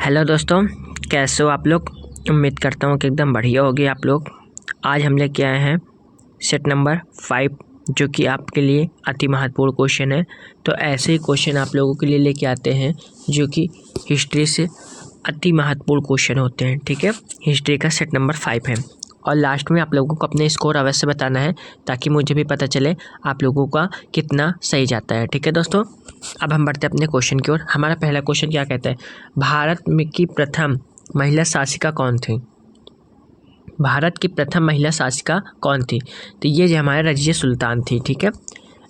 Hello दोस्तों, कैसे हो आप लोग। उम्मीद करता हूँ कि एकदम बढ़िया होगी आप लोग। आज हम लेके आए हैं सेट नंबर 5, जो कि आपके लिए अति महत्वपूर्ण क्वेश्चन है। तो ऐसे ही क्वेश्चन आप लोगों के लिए लेके आते हैं जो कि हिस्ट्री से अति महत्वपूर्ण क्वेश्चन होते हैं। ठीक है, हिस्ट्री का सेट नंबर 5 है और लास्ट में आप लोगों को अपने स्कोर अवश्य बताना है ताकि मुझे भी पता चले आप लोगों का कितना सही जाता है। ठीक है दोस्तों, अब हम बढ़ते हैं अपने क्वेश्चन की ओर। हमारा पहला क्वेश्चन क्या कहता है, भारत में की प्रथम महिला शासिका कौन थी। भारत की प्रथम महिला शासिका कौन थी, तो ये जो हमारा रजिया सुल्तान थी। ठीक है,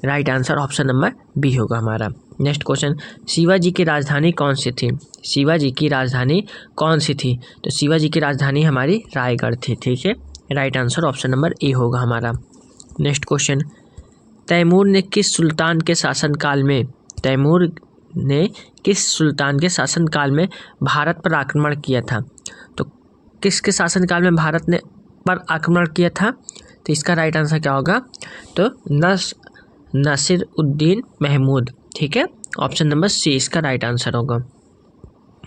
right answer option number B होगा हमारा। नेक्स्ट क्वेश्चन, शिवाजी की राजधानी कौन सी थी। शिवाजी की राजधानी कौन सी थी, तो शिवाजी की राजधानी हमारी रायगढ़ थी। ठीक है, right answer option number A होगा हमारा। नेक्स्ट क्वेश्चन, तैमूर ने किस सुल्तान के शासनकाल में भारत पर आक्रमण किया था। तो किसके शासनकाल में भारत ने पर आक्रमण किया था, तो इसका राइट आंसर क्या होगा, तो नासिरुद्दीन महमूद। ठीक है, ऑप्शन नंबर सी इसका राइट आंसर होगा।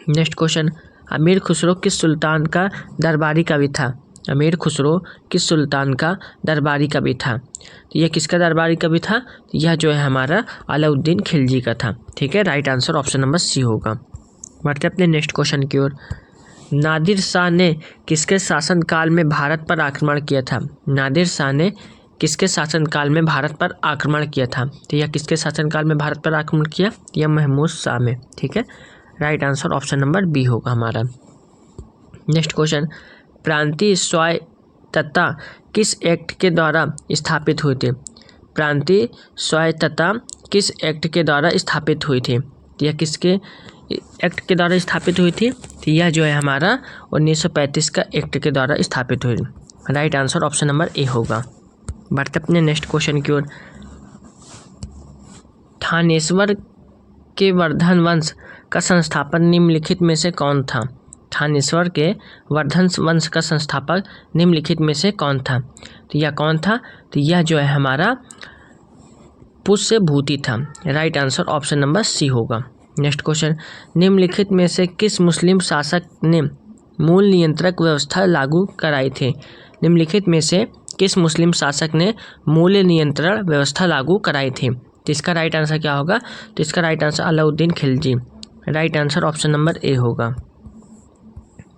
नेक्स्ट क्वेश्चन, अमीर खुसरो किस सुल्तान का दरबारी कवि था। अमीर खुसरो किस सुल्तान का दरबारी कवि था, तो यह किसका दरबारी कवि था, यह जो है हमारा अलाउद्दीन खिलजी का था। ठीक है, right answer option number C होगा। बढ़ते अपने नेक्स्ट क्वेश्चन की ओर। नादिर शाह ने किसके शासनकाल में भारत पर आक्रमण किया था। नादिर शाह ने किसके शासनकाल में भारत पर आक्रमण किया था, तो यह किसके शासनकाल में भारत पर आक्रमण किया, यह महमूद शाह में। ठीक है, right answer option number B होगा हमारा। नेक्स्ट क्वेश्चन, प्रांतीय स्वायत्तता किस एक्ट के द्वारा स्थापित हुई थी। प्रांतीय स्वायत्तता किस एक्ट के द्वारा स्थापित हुई थी, यह किसके एक्ट के द्वारा स्थापित हुई थी, तो यह जो है हमारा 1935 का एक्ट के द्वारा स्थापित हुई। Right answer option number A होगा। बढ़ते अपने नेक्स्ट क्वेश्चन की ओर। थानेश्वर के वर्धन वंश का संस्थापक निम्नलिखित में से कौन था। थानेश्वर के वर्धन वंश का संस्थापक निम्नलिखित में से कौन था, तो यह कौन था, तो यह जो है हमारा पुष्यभूति था। Right answer option number C होगा। नेक्स्ट क्वेश्चन, निम्नलिखित में से किस मुस्लिम शासक ने मूल नियंत्रक व्यवस्था लागू कराई थी। निम्नलिखित में से किस मुस्लिम शासक ने मूल नियंत्रण व्यवस्था लागू कराई थी, तो इसका राइट आंसर क्या होगा, तो इसका right answer Alauddin Khilji. Right answer option number A होगा।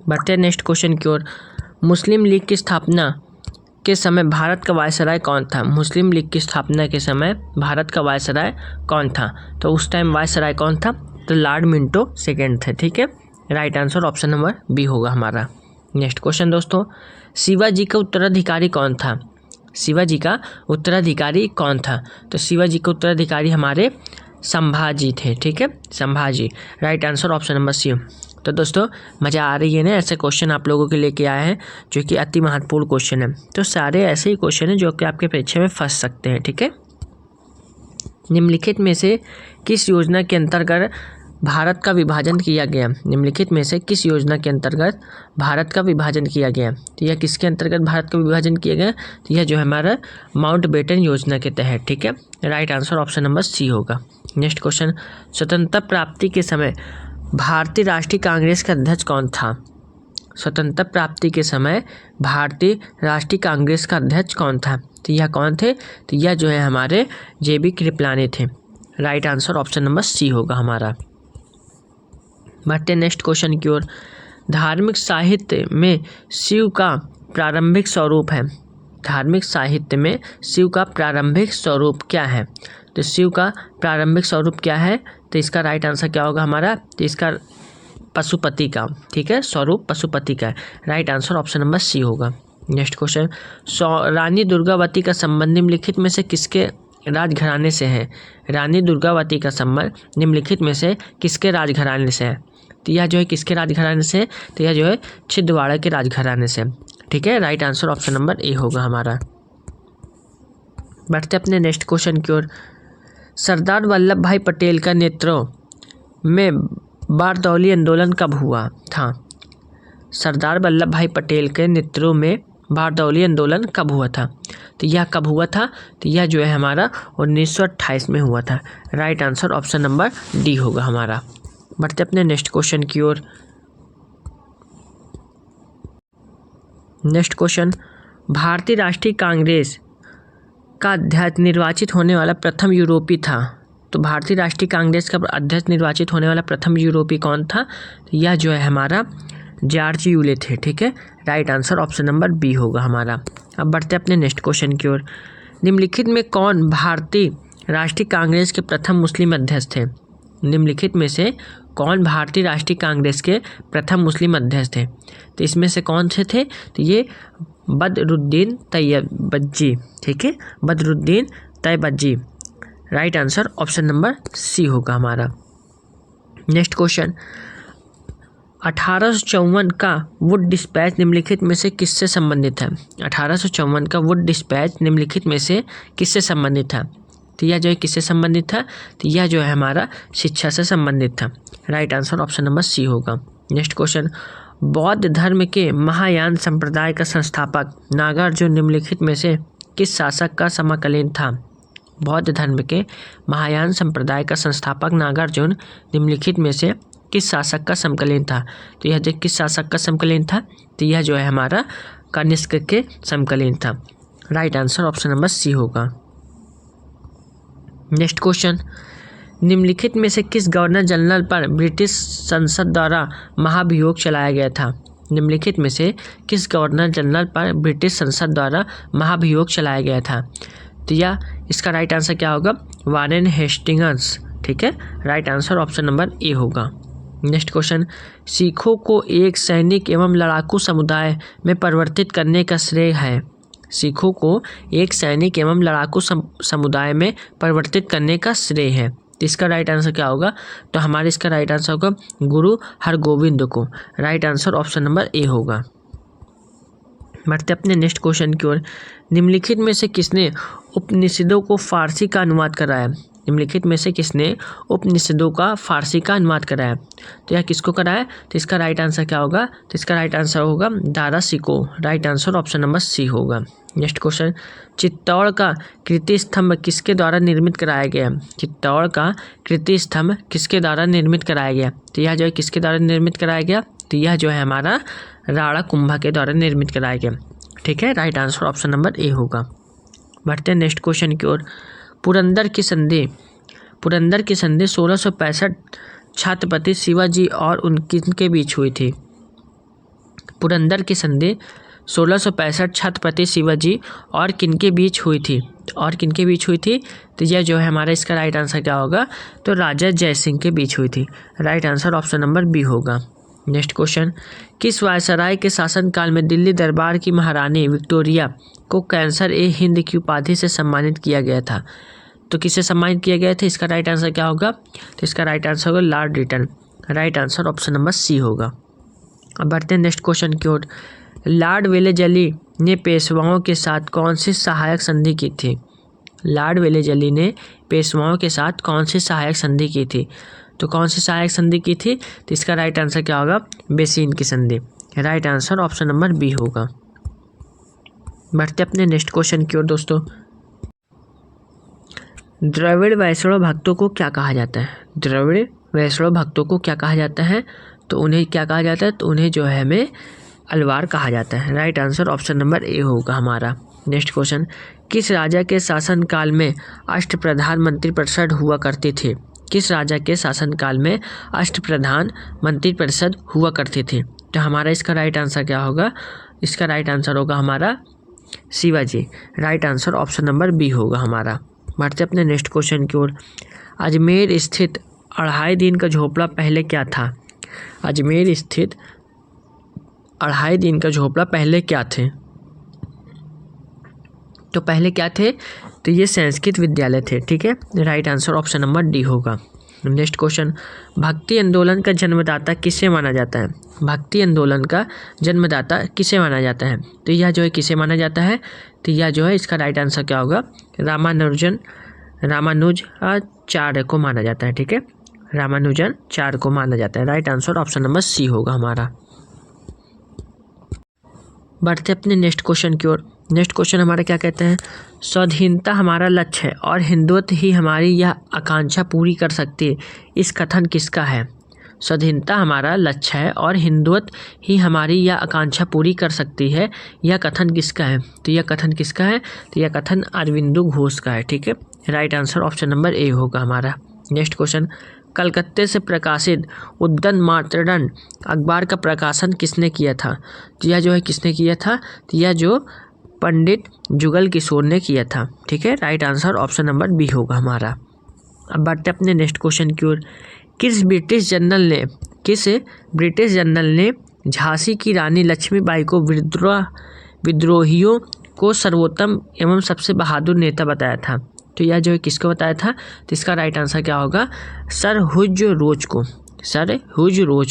बढ़ते हैं नेक्स्ट क्वेश्चन की ओर। मुस्लिम लीग की स्थापना के समय भारत का वायसराय कौन था। मुस्लिम लीग की स्थापना के समय भारत का वायसराय कौन था, तो उस टाइम वायसराय कौन था, तो लॉर्ड मिंटो सेकेंड थे। ठीक है, right answer option number B होगा हमारा। नेक्स्ट क्वेश्चन दोस्तों, शिवाजी का उत्तराधिकारी कौन था। शिवाजी का उत्तराधिकारी कौन था, तो शिवाजी का उत्तराधिकारी हमारे संभाजी थे। ठीक है, Sambhaji. Right answer option number C. तो दोस्तों मज़ा आ रही है ना, ऐसे क्वेश्चन आप लोगों के लेके आए हैं जो कि अति महत्वपूर्ण क्वेश्चन है। तो सारे ऐसे ही क्वेश्चन हैं जो कि आपके परीक्षा में फंस सकते हैं। ठीक है, निम्नलिखित में से किस योजना के अंतर्गत भारत का विभाजन किया गया। निम्नलिखित में से किस योजना के अंतर्गत भारत का विभाजन किया गया, तो यह किसके अंतर्गत भारत का विभाजन किया गया, तो यह जो है हमारा माउंटबेटन योजना के तहत। ठीक है, right answer option number C होगा। नेक्स्ट क्वेश्चन, स्वतंत्रता प्राप्ति के समय भारतीय राष्ट्रीय कांग्रेस का अध्यक्ष कौन था। स्वतंत्रता प्राप्ति के समय भारतीय राष्ट्रीय कांग्रेस का अध्यक्ष कौन था, तो यह कौन थे, तो यह जो है हमारे JB कृपलानी थे। Right answer option number C होगा हमारा। बढ़ते नेक्स्ट क्वेश्चन की ओर। धार्मिक साहित्य में शिव का प्रारंभिक स्वरूप है। धार्मिक साहित्य में शिव का प्रारंभिक स्वरूप क्या है, तो शिव का प्रारंभिक स्वरूप क्या है, तो इसका राइट आंसर क्या होगा हमारा, तो इसका पशुपति का। ठीक है, स्वरूप पशुपति का है। Right answer option number C होगा। नेक्स्ट क्वेश्चन, रानी दुर्गावती का संबंध निम्नलिखित में से किसके राजघराने से है। रानी दुर्गावती का संबंध निम्नलिखित में से किसके राजघराने से है, तो यह जो है किसके राजघराने से, तो यह जो है छिंदवाड़ा के राजघराने से। ठीक है, right answer option number A होगा हमारा। बढ़ते अपने नेक्स्ट क्वेश्चन की ओर। सरदार वल्लभ भाई पटेल का नेतृत्व में बारदौली आंदोलन कब हुआ था। सरदार वल्लभ भाई पटेल के नेतृत्व में बारदौली आंदोलन कब हुआ था, तो यह कब हुआ था, तो यह जो है हमारा 1928 में हुआ था। Right answer option number D होगा हमारा। बढ़ते अपने नेक्स्ट क्वेश्चन की ओर। नेक्स्ट क्वेश्चन, भारतीय राष्ट्रीय कांग्रेस का अध्यक्ष निर्वाचित होने वाला प्रथम यूरोपीय था। तो भारतीय राष्ट्रीय कांग्रेस का अध्यक्ष निर्वाचित होने वाला प्रथम यूरोपीय कौन था? तो यह जो है हमारा जॉर्ज यूले थे। ठीक है, right answer option number B होगा हमारा। अब बढ़ते अपने नेक्स्ट क्वेश्चन की ओर। निम्नलिखित में कौन भारतीय राष्ट्रीय कांग्रेस के प्रथम मुस्लिम अध्यक्ष थे? निम्नलिखित में से कौन भारतीय राष्ट्रीय कांग्रेस के प्रथम मुस्लिम अध्यक्ष थे? तो इसमें से कौन से थे? तो ये बदरुद्दीन तैयबजी। ठीक है, Badruddin Tyabji. Right answer option number C होगा हमारा। नेक्स्ट क्वेश्चन, 1854 का वुड डिस्पैच निम्नलिखित में से किससे संबंधित है? 1854 का वुड डिस्पैच निम्नलिखित में से किससे संबंधित था? तो यह जो है किससे संबंधित था? तो यह जो है हमारा शिक्षा से संबंधित था। Right answer option number C होगा। नेक्स्ट क्वेश्चन, बौद्ध धर्म के महायान संप्रदाय का संस्थापक नागार्जुन निम्नलिखित में से किस शासक का समकालीन था? बौद्ध धर्म के महायान संप्रदाय का संस्थापक नागार्जुन निम्नलिखित में से किस शासक का समकालीन था? तो यह जो किस शासक का समकालीन था? तो यह जो है हमारा कनिष्क के समकालीन था। Right answer option number C होगा। नेक्स्ट क्वेश्चन, निम्नलिखित में से किस गवर्नर जनरल पर ब्रिटिश संसद द्वारा महाभियोग चलाया गया था? निम्नलिखित में से किस गवर्नर जनरल पर ब्रिटिश संसद द्वारा महाभियोग चलाया गया था? तो यह इसका राइट आंसर क्या होगा? Warren Hastings. ठीक है, right answer option number A होगा। नेक्स्ट क्वेश्चन, सिखों को एक सैनिक एवं लड़ाकू समुदाय में परिवर्तित करने का श्रेय है? सिखों को एक सैनिक एवं लड़ाकू समुदाय में परिवर्तित करने का श्रेय है। तो इसका राइट आंसर क्या होगा? तो हमारे इसका राइट आंसर होगा गुरु हरगोविंद को। Right answer option number A होगा। बढ़ते अपने नेक्स्ट क्वेश्चन की ओर। निम्नलिखित में से किसने उपनिषदों को फारसी का अनुवाद कराया? निम्नलिखित में से किसने उपनिषदों का फारसी का अनुवाद कराया? तो यह किसको कराया? तो इसका राइट आंसर क्या होगा? तो इसका राइट आंसर होगा Dara Shikoh. Right answer option number C होगा। नेक्स्ट क्वेश्चन, चित्तौड़ का कीर्ति स्तंभ किसके द्वारा निर्मित कराया गया? चित्तौड़ का कीर्ति स्तंभ किसके द्वारा निर्मित कराया गया? तो यह जो है किसके द्वारा निर्मित कराया गया? तो यह जो है हमारा राणा कुंभा के द्वारा निर्मित कराया गया। ठीक है, right answer option number A होगा। बढ़ते हैं नेक्स्ट क्वेश्चन की ओर। पुरंदर की संधि 1665 छत्रपति शिवाजी और उनके बीच हुई थी। पुरंदर की संधि 1665 छत्रपति शिवाजी और किनके बीच हुई थी? और किनके बीच हुई थी? तो यह जो है हमारा इसका राइट आंसर क्या होगा? तो राजा जयसिंह के बीच हुई थी। Right answer option number B होगा। नेक्स्ट क्वेश्चन, किस वायसराय के शासनकाल में दिल्ली दरबार की महारानी विक्टोरिया को कैंसर ए हिंद की उपाधि से सम्मानित किया गया था? तो किससे सम्मानित किया गया था? इसका राइट आंसर क्या होगा? तो इसका राइट आंसर होगा Lord Lytton. Right answer option number C होगा। अब बढ़ते हैं नेक्स्ट क्वेश्चन की ओर। लॉर्ड वेलेजली ने पेशवाओं के साथ कौन सी सहायक संधि की थी? लॉर्ड वेलेजली ने पेशवाओं के साथ कौन सी सहायक संधि की थी? तो कौन सी सहायक संधि की थी? तो इसका राइट आंसर क्या होगा? बेसिन की संधि। Right answer option number B होगा। बढ़ते अपने नेक्स्ट क्वेश्चन की ओर दोस्तों। द्रविड़ वैष्णव भक्तों को क्या कहा जाता है? द्रविड़ वैष्णव भक्तों को क्या कहा जाता है? तो उन्हें क्या कहा जाता है? तो उन्हें जो है हमें अलवार कहा जाता है। Right answer option number A होगा हमारा। नेक्स्ट क्वेश्चन, किस राजा के शासनकाल में अष्टप्रधान मंत्रिपरिषद हुआ करती थी? किस राजा के शासनकाल में अष्टप्रधान मंत्रिपरिषद हुआ करती थी? तो हमारा इसका राइट आंसर क्या होगा? इसका राइट आंसर होगा हमारा Shivaji. Right answer option number B होगा हमारा। बढ़ते अपने नेक्स्ट क्वेश्चन की ओर। अजमेर स्थित 2.5 दिन का झोपड़ा पहले क्या था? अजमेर स्थित 2.5 दिन का झोपड़ा पहले क्या थे? तो पहले क्या थे? तो ये संस्कृत विद्यालय थे। ठीक है, right answer option number D होगा। नेक्स्ट क्वेश्चन, भक्ति आंदोलन का जन्मदाता किसे माना जाता है? भक्ति आंदोलन का जन्मदाता किसे माना जाता है? तो यह जो है किसे माना जाता है? तो यह जो है इसका राइट आंसर क्या होगा? रामानुजाचार्य को माना जाता है। ठीक है, रामानुजाचार्य को माना जाता है। Right answer option number C होगा हमारा। बढ़ते अपने नेक्स्ट क्वेश्चन की ओर। नेक्स्ट क्वेश्चन हमारा क्या कहते हैं? स्वाधीनता हमारा लक्ष्य है और हिंदुत्व ही हमारी यह आकांक्षा पूरी कर सकती है, इस कथन किसका है? स्वाधीनता हमारा लक्ष्य है और हिंदुत्व ही हमारी यह आकांक्षा पूरी कर सकती है, यह कथन किसका है? तो यह कथन किसका है? तो यह कथन अरविंदो घोष का है। ठीक है, right answer option number A होगा हमारा। नेक्स्ट क्वेश्चन, कलकत्ते से प्रकाशित उद्दंड मातृदंड अखबार का प्रकाशन किसने किया था? तो यह जो है किसने किया था? तो यह जो पंडित जुगल किशोर ने किया था। ठीक है, right answer option number B होगा हमारा। अब बढ़ते अपने नेक्स्ट क्वेश्चन की ओर। किस ब्रिटिश जनरल ने झांसी की रानी लक्ष्मीबाई को विद्रोहियों को सर्वोत्तम एवं सबसे बहादुर नेता बताया था? तो यह जो है किसको बताया था? तो इसका राइट आंसर क्या होगा? सर ह्यूज रोज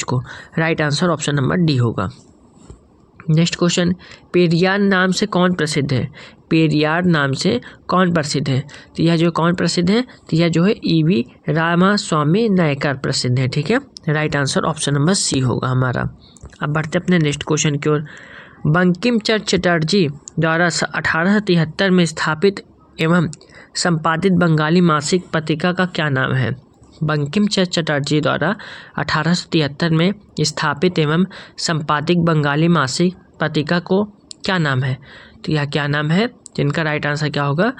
को। Right answer option number D होगा। नेक्स्ट क्वेश्चन, पेरियार नाम से कौन प्रसिद्ध है? पेरियार नाम से कौन प्रसिद्ध है? तो यह जो कौन प्रसिद्ध है? तो यह जो है ईवी रामास्वामी नायकर प्रसिद्ध है। ठीक है, right answer option number C होगा हमारा। अब बढ़ते अपने नेक्स्ट क्वेश्चन की ओर। बंकिम चंद्र चटर्जी द्वारा 1873 में स्थापित एवं संपादित बंगाली मासिक पत्रिका का क्या नाम है? बंकिम चंद्र चटर्जी द्वारा 1873 में स्थापित एवं संपादित बंगाली मासिक पत्रिका को क्या नाम है? तो यह क्या नाम है? जिनका राइट आंसर क्या होगा?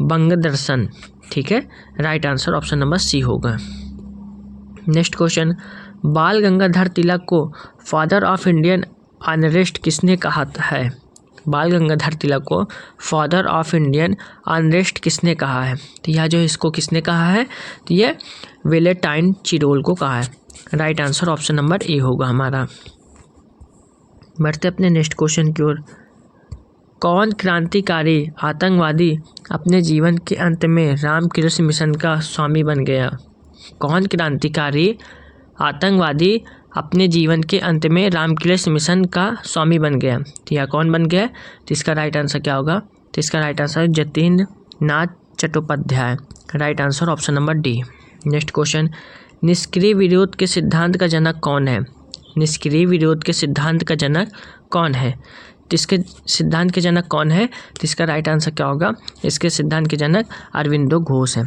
बंगदर्शन। ठीक है, right answer option number C होगा। नेक्स्ट क्वेश्चन, बाल गंगाधर तिलक को फादर ऑफ इंडियन अनरेस्ट किसने कहा है? बाल गंगाधर तिलक को फादर ऑफ इंडियन अनरेस्ट किसने कहा है? तो यह जो इसको किसने कहा है? तो यह वेलेंटाइन चिरोल को कहा है। Right answer option number A होगा हमारा। बढ़ते अपने नेक्स्ट क्वेश्चन की ओर। कौन क्रांतिकारी आतंकवादी अपने जीवन के अंत में रामकृष्ण मिशन का स्वामी बन गया? कौन क्रांतिकारी आतंकवादी अपने जीवन के अंत में रामकृष्ण मिशन का स्वामी बन गया? तो यह कौन बन गया? तो इसका राइट आंसर क्या होगा? तो इसका right answer Jatindra Nath Chattopadhyay. Right answer option number D. Next question, निष्क्रिय विरोध के सिद्धांत का जनक कौन है? निष्क्रिय विरोध के सिद्धांत का जनक कौन है? तो इसके सिद्धांत के जनक कौन है? तो इसका राइट आंसर क्या होगा? इसके सिद्धांत के जनक अरविंदो घोष है।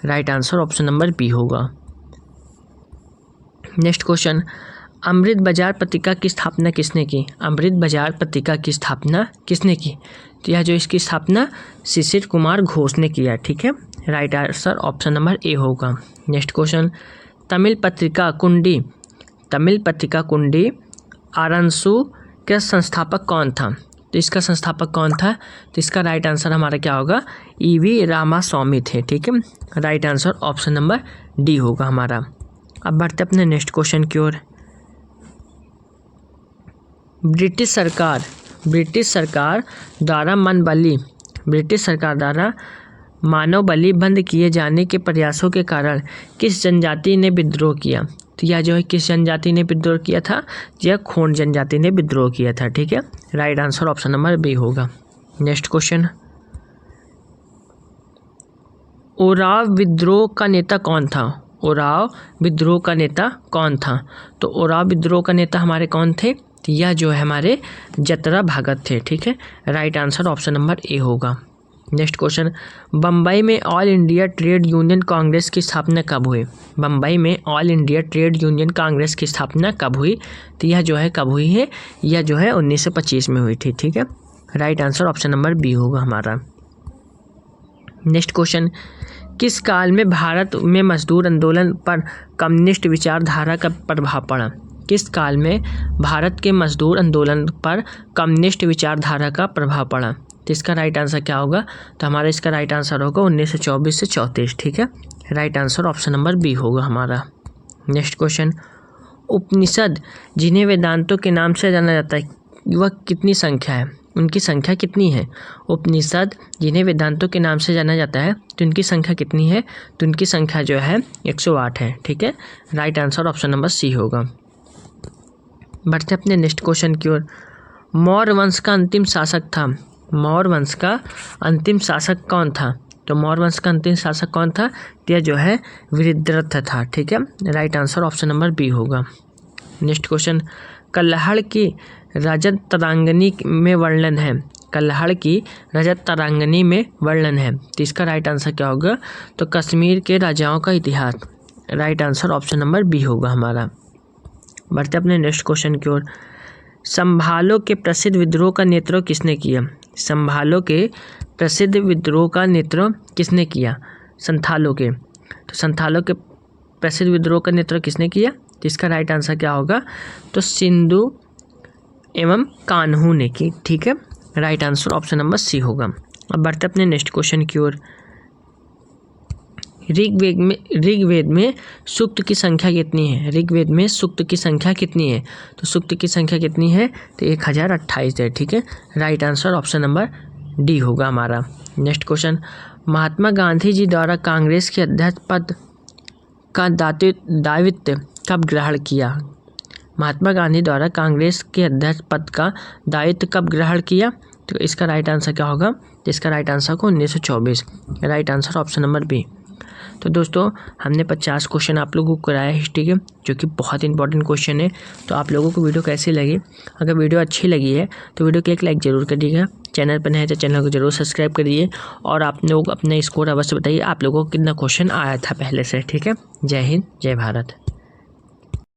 Right answer option number B होगा। नेक्स्ट क्वेश्चन, अमृत बाजार पत्रिका की स्थापना किसने की? अमृत बाजार पत्रिका की स्थापना किसने की? तो यह जो इसकी स्थापना शिशिर कुमार घोष ने किया। ठीक है, right answer option number A होगा। नेक्स्ट क्वेश्चन, तमिल पत्रिका कुंडी आरंसु के संस्थापक कौन था? तो इसका संस्थापक कौन था? तो इसका राइट आंसर हमारा क्या होगा? ईवी रामास्वामी थे। ठीक है, right answer option number D होगा हमारा। अब बढ़ते अपने नेक्स्ट क्वेश्चन की ओर। ब्रिटिश सरकार द्वारा मानव बलि बंद किए जाने के प्रयासों के कारण किस जनजाति ने विद्रोह किया? तो यह जो है किस जनजाति ने विद्रोह किया था? यह खोंड जनजाति ने विद्रोह किया था। ठीक है, right answer option number B होगा। नेक्स्ट क्वेश्चन, ओराव विद्रोह का नेता कौन था? ओराव विद्रोह का नेता कौन था? तो ओराव विद्रोह का नेता हमारे कौन थे? तो यह जो है हमारे जतरा भगत थे। ठीक है, right answer option number A होगा। नेक्स्ट क्वेश्चन, बम्बई में all India trade union Congress की स्थापना कब हुई? बम्बई में all India trade union Congress की स्थापना कब हुई? तो यह जो है कब हुई है? यह जो है 1925 में हुई थी। ठीक है, right answer option number B होगा हमारा। नेक्स्ट क्वेश्चन, किस काल में भारत में मजदूर आंदोलन पर कम्युनिस्ट विचारधारा का प्रभाव पड़ा? किस काल में भारत के मजदूर आंदोलन पर कम्युनिस्ट विचारधारा का प्रभाव पड़ा? तो इसका राइट आंसर क्या होगा? तो हमारा इसका राइट आंसर होगा 1924 से 34। ठीक है, right answer option number B होगा हमारा। नेक्स्ट क्वेश्चन, उपनिषद जिन्हें वेदांतों के नाम से जाना जाता है वह कितनी संख्या है? उनकी संख्या कितनी है? उपनिषद जिन्हें वेदांतों के नाम से जाना जाता है तो उनकी संख्या कितनी है? तो उनकी संख्या जो है 108 है। ठीक है, right answer option number C होगा। बढ़ते अपने नेक्स्ट क्वेश्चन की ओर। मौर्य वंश का अंतिम शासक था। मौर्य वंश का अंतिम शासक कौन था? तो मौर्य वंश का अंतिम शासक कौन था? यह जो है वृद्धरथ था। ठीक है, right answer option number B होगा। नेक्स्ट क्वेश्चन, कल्हड़ की रजत तरांगनी में वर्णन है। कल्हड़ की रजत तरांगनी में वर्णन है, तो इसका राइट आंसर क्या होगा? तो कश्मीर के राजाओं का इतिहास। Right answer option number B होगा हमारा। बढ़ते अपने नेक्स्ट क्वेश्चन की ओर। संभालो के प्रसिद्ध विद्रोह का नेतृत्व किसने किया? संभालो के प्रसिद्ध विद्रोह का नेतृत्व किसने किया? संथालों के। तो संथालों के प्रसिद्ध विद्रोह का नेतृत्व किसने किया? तो इसका राइट आंसर क्या होगा? तो सिंधु एवं कान्हू ने की। ठीक है, right answer option number C होगा। अब बढ़ते अपने नेक्स्ट क्वेश्चन की ओर। ऋग्वेद में सूक्त की संख्या कितनी है? ऋग्वेद में सूक्त की संख्या कितनी है? तो सूक्त की संख्या कितनी है? तो 1028 है। ठीक है, right answer option number D होगा हमारा। नेक्स्ट क्वेश्चन, महात्मा गांधी जी द्वारा कांग्रेस के अध्यक्ष पद का दायित्व कब ग्रहण किया? महात्मा गांधी द्वारा कांग्रेस के अध्यक्ष पद का दायित्व कब ग्रहण किया? तो इसका राइट आंसर क्या होगा? तो इसका राइट आंसर को 1924। Right answer option number B. तो दोस्तों हमने 50 क्वेश्चन आप लोगों को कराया हिस्ट्री के, जो कि बहुत इंपॉर्टेंट क्वेश्चन है। तो आप लोगों को वीडियो कैसी लगी? अगर वीडियो अच्छी लगी है तो वीडियो को एक लाइक ज़रूर करिएगा। चैनल पर नए हैं तो चैनल को जरूर सब्सक्राइब करिए और आप लोग अपने स्कोर अवश्य बताइए आप लोगों को कितना क्वेश्चन आया था पहले से। ठीक है, जय हिंद, जय भारत।